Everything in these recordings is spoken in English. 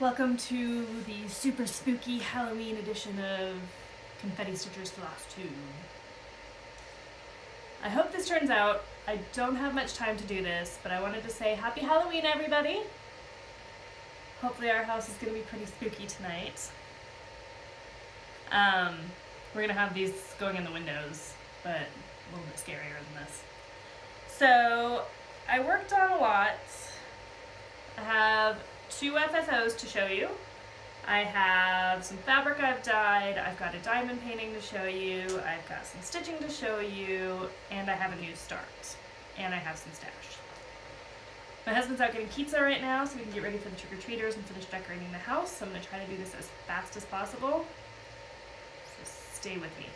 Welcome to the super spooky Halloween edition of Confetti Stitcher's Flosstube. I hope this turns out. I don't have much time to do this, but I wanted to say Happy Halloween, everybody! Hopefully our house is going to be pretty spooky tonight. We're going to have these going in the windows, but a little bit scarier than this. So, I worked on a lot. I have 2 FFOs to show you. I have some fabric I've dyed, I've got a diamond painting to show you, I've got some stitching to show you, and I have a new start. And I have some stash. My husband's out getting pizza right now so we can get ready for the trick-or-treaters and finish decorating the house. So I'm going to try to do this as fast as possible. So stay with me.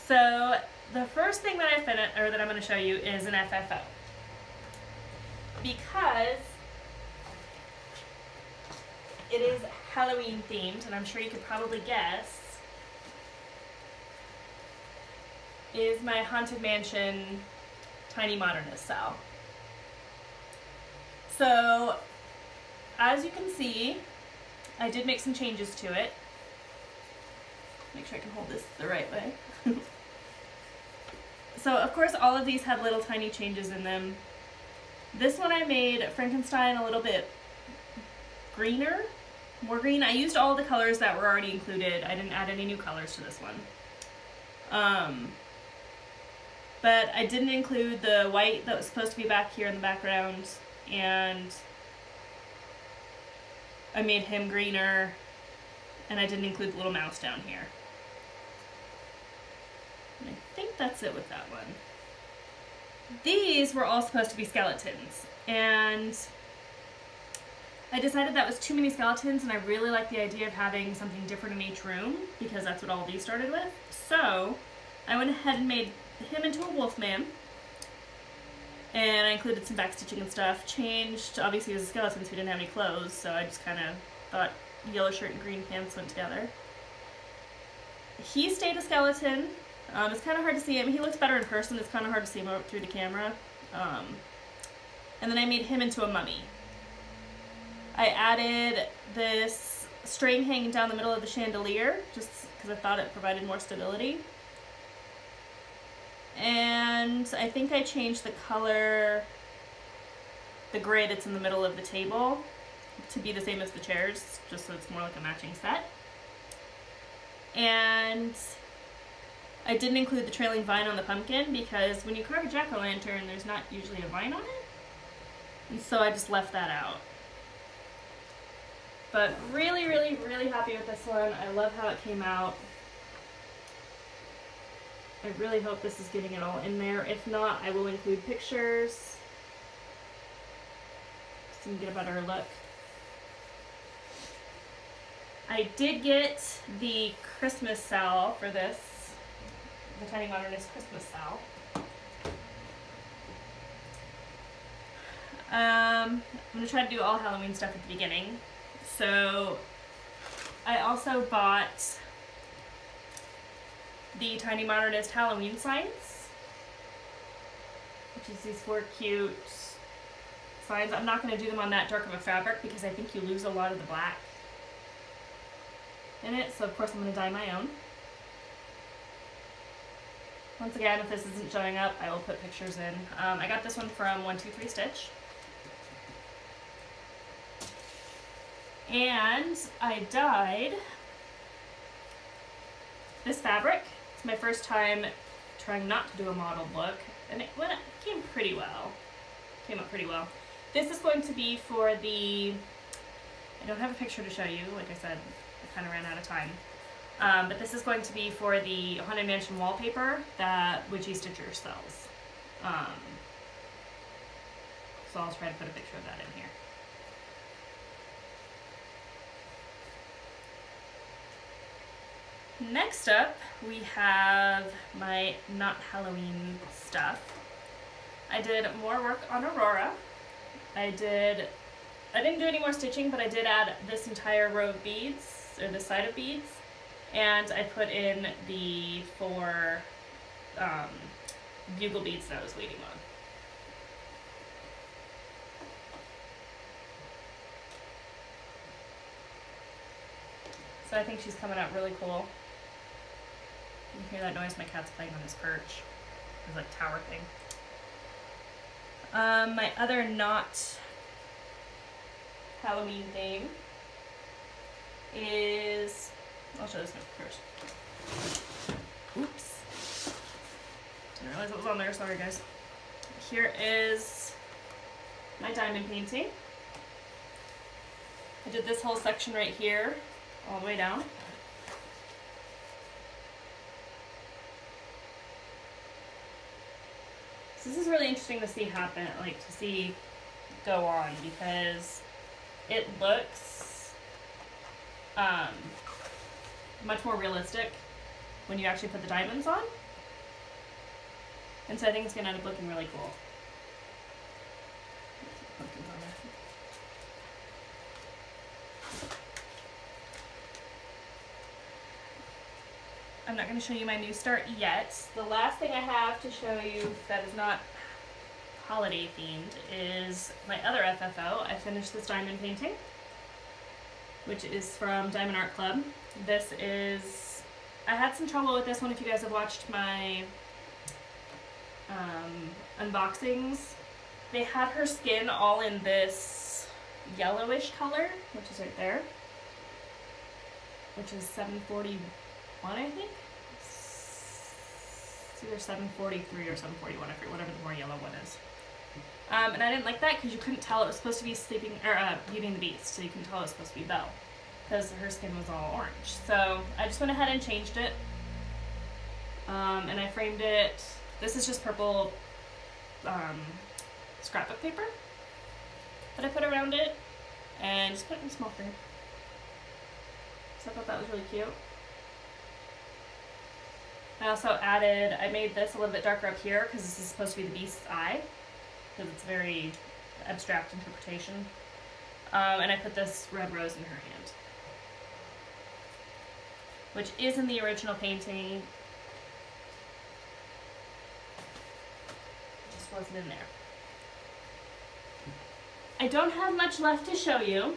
So the first thing that that I'm going to show you is an FFO. Because it is Halloween themed, and I'm sure you could probably guess, is my Haunted Mansion Tiny Modernist cell. So, as you can see, I did make some changes to it. Make sure I can hold this the right way. So, of course, all of these had little tiny changes in them. This one I made Frankenstein a little bit greener, more green. I used all the colors that were already included. I didn't add any new colors to this one. But I didn't include the white that was supposed to be back here in the background, and I made him greener, and I didn't include the little mouse down here. And I think that's it with that one. These were all supposed to be skeletons, and I decided that was too many skeletons, and I really like the idea of having something different in each room, because that's what all these started with. So I went ahead and made him into a wolf man, and I included some backstitching and stuff. Changed, obviously he was a skeleton so he didn't have any clothes, so I just kind of thought yellow shirt and green pants went together. He stayed a skeleton. It's kind of hard to see him. He looks better in person. It's kind of hard to see him through the camera. And then I made him into a mummy. I added this string hanging down the middle of the chandelier, just because I thought it provided more stability. And I think I changed the color, the gray that's in the middle of the table, to be the same as the chairs, just so it's more like a matching set. And I didn't include the trailing vine on the pumpkin because when you carve a jack-o'-lantern, there's not usually a vine on it. And so I just left that out. But really, really, really happy with this one. I love how it came out. I really hope this is getting it all in there. If not, I will include pictures so you can get a better look. I did get the Christmas cell for this, the Tiny Modernist Christmas cell. I'm going to try to do all Halloween stuff at the beginning. So I also bought the Tiny Modernist Halloween signs, which is these 4 cute signs. I'm not going to do them on that dark of a fabric because I think you lose a lot of the black in it, so of course I'm going to dye my own. Once again, if this isn't showing up, I will put pictures in. I got this one from 123 Stitch. And I dyed this fabric. It's my first time trying not to do a modeled look, and it came pretty well. Came up pretty well. This is going to be for the, I don't have a picture to show you, like I said, I kind of ran out of time. But this is going to be for the Haunted Mansion wallpaper that Witchy Stitcher sells. So I'll try to put a picture of that in here. Next up, we have my not Halloween stuff. I did more work on Aurora. I didn't do any more stitching, but I did add this entire row of beads, or this side of beads, and I put in the 4 bugle beads that I was waiting on. So I think she's coming out really cool. You can hear that noise? My cat's playing on his perch. His like tower thing. My other not Halloween theme is, I'll show this one first. Oops. Didn't realize it was on there, sorry guys. Here is my diamond painting. I did this whole section right here, all the way down. So this is really interesting to see happen, like to see go on, because it looks much more realistic when you actually put the diamonds on. And so I think it's going to end up looking really cool. I'm not going to show you my new start yet. The last thing I have to show you that is not holiday themed is my other FFO. I finished this diamond painting, which is from Diamond Art Club. This is, I had some trouble with this one if you guys have watched my unboxings. They had her skin all in this yellowish color, which is right there, which is 741, I think. It's either 743 or 741, I forget, whatever the more yellow one is. And I didn't like that because you couldn't tell it was supposed to be Sleeping or Beauty and the Beast, so you couldn't tell it was supposed to be Belle because her skin was all orange. So I just went ahead and changed it, and I framed it. This is just purple scrapbook paper that I put around it and just put it in a small frame. So I thought that was really cute. I also added, I made this a little bit darker up here because this is supposed to be the Beast's eye, because it's very abstract interpretation. And I put this red rose in her hand, which is in the original painting. Just wasn't in there. I don't have much left to show you,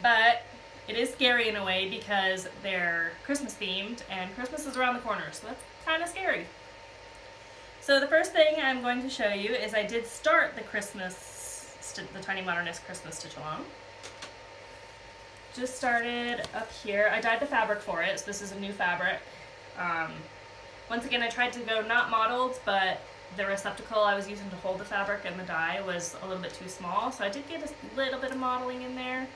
but it is scary in a way because they're Christmas themed and Christmas is around the corner, so that's kind of scary. So the first thing I'm going to show you is I did start the Tiny Modernist Christmas Stitch Along. Just started up here. I dyed the fabric for it, so this is a new fabric. Once again, I tried to go not modeled, but the receptacle I was using to hold the fabric and the dye was a little bit too small, so I did get a little bit of modeling in there,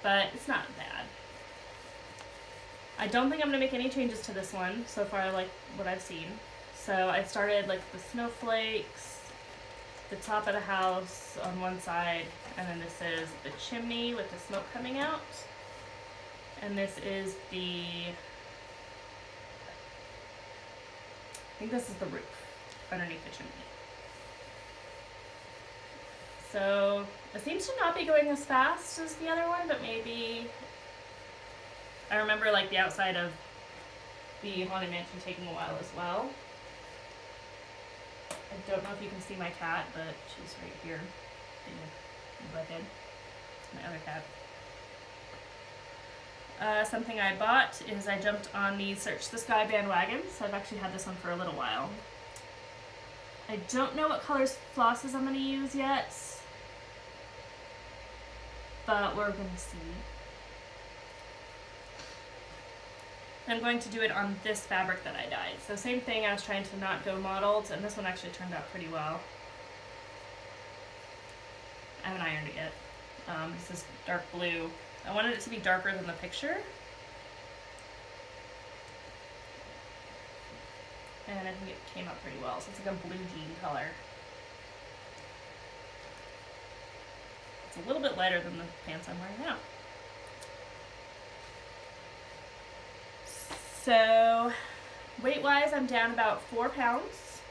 but it's not bad. I don't think I'm going to make any changes to this one so far, like what I've seen. So I started like the snowflakes, the top of the house on one side, and then this is the chimney with the smoke coming out. And this is I think this is the roof underneath the chimney. So it seems to not be going as fast as the other one, but maybe, I remember like the outside of the Haunted Mansion taking a while as well. I don't know if you can see my cat, but she's right here in the butt head. My other cat. Something I bought is I jumped on the Search the Sky bandwagon, so I've actually had this one for a little while. I don't know what colors flosses I'm going to use yet, but we're going to see. I'm going to do it on this fabric that I dyed. So same thing, I was trying to not go modeled, and this one actually turned out pretty well. I haven't ironed it yet. This is dark blue. I wanted it to be darker than the picture. And I think it came out pretty well. So it's like a blue jean color. It's a little bit lighter than the pants I'm wearing now. So weight-wise, I'm down about 4 pounds.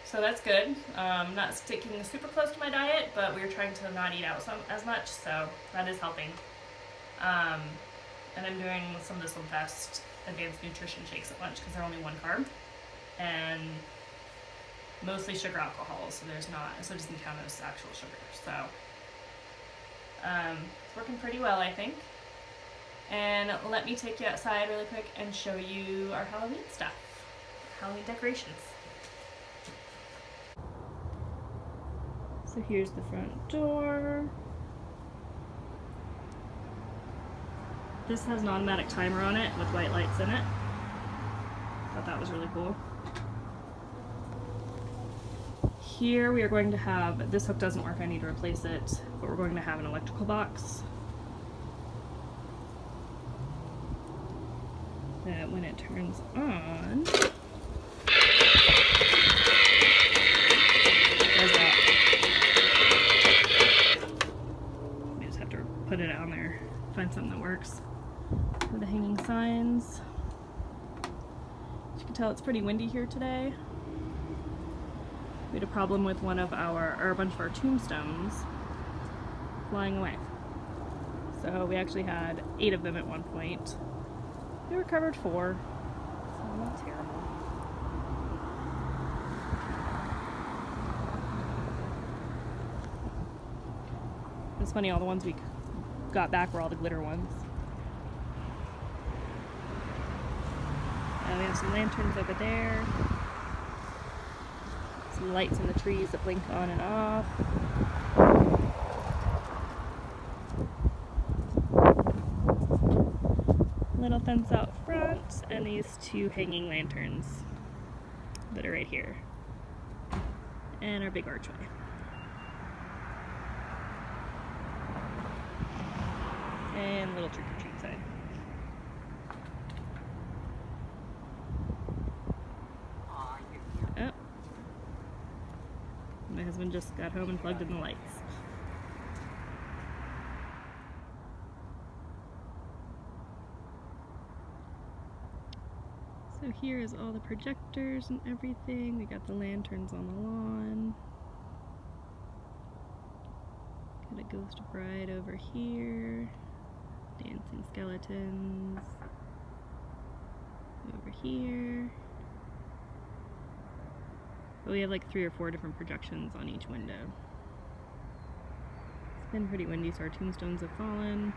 So that's good. Not sticking super close to my diet, but we're trying to not eat out as much, so that is helping. And I'm doing some of the Slimfast advanced nutrition shakes at lunch because they're only 1 carb and mostly sugar alcohol, so it doesn't count as actual sugar. So It's working pretty well, I think. And let me take you outside really quick and show you our Halloween stuff, Halloween decorations. So here's the front door. This has an automatic timer on it with white lights in it. Thought that was really cool. Here we are going to have, this hook doesn't work, I need to replace it, but we're going to have an electrical box that when it turns on, does that. We just have to put it on there, find something that works. For the hanging signs. As you can tell, it's pretty windy here today. We had a problem with one of our, or a bunch of our tombstones flying away. So we actually had 8 of them at one point. We recovered 4, so not terrible. It's funny, all the ones we got back were all the glitter ones. We have some lanterns over there. Some lights in the trees that blink on and off. Little fence out front, and these 2 hanging lanterns that are right here. And our big archway. And little trick-or-treat sign. Oh. My husband just got home and plugged in the lights. So here is all the projectors and everything. We got the lanterns on the lawn. Got a ghost bride over here. Dancing skeletons. Over here. But we have like 3 or 4 different projections on each window. It's been pretty windy, so our tombstones have fallen.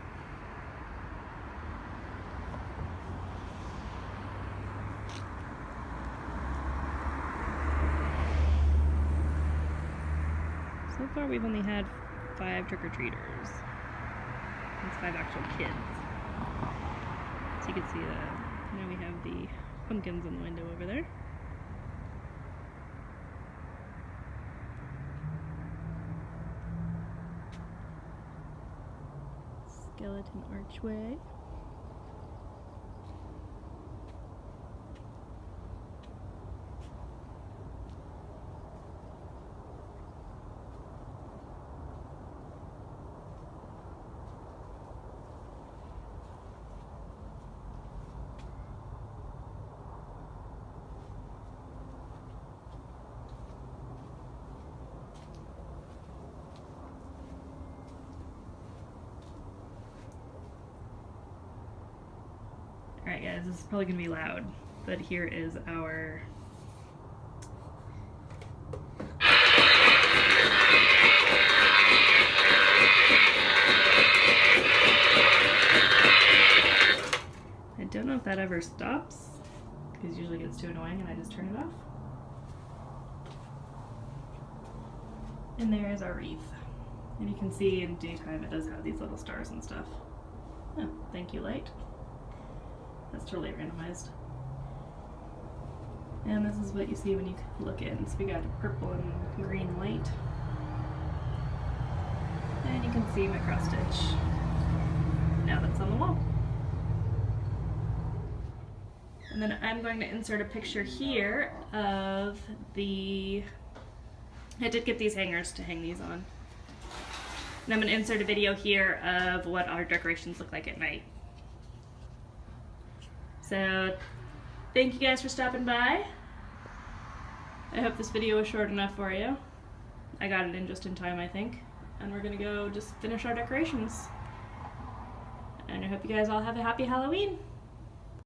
So far we've only had 5 trick-or-treaters. That's 5 actual kids. So you can see now we have the pumpkins in the window over there. Skeleton archway. Alright guys, this is probably going to be loud, but here is our I don't know if that ever stops, because usually it gets too annoying and I just turn it off. And there is our wreath. And you can see in daytime it does have these little stars and stuff. Oh, thank you, light. That's totally randomized. And this is what you see when you look in. So we got purple and green light. And you can see my cross stitch now that's on the wall. And then I'm going to insert a picture here of the, I did get these hangers to hang these on. And I'm going to insert a video here of what our decorations look like at night. So, thank you guys for stopping by. I hope this video was short enough for you. I got it in just in time, I think. And we're gonna go just finish our decorations. And I hope you guys all have a happy Halloween.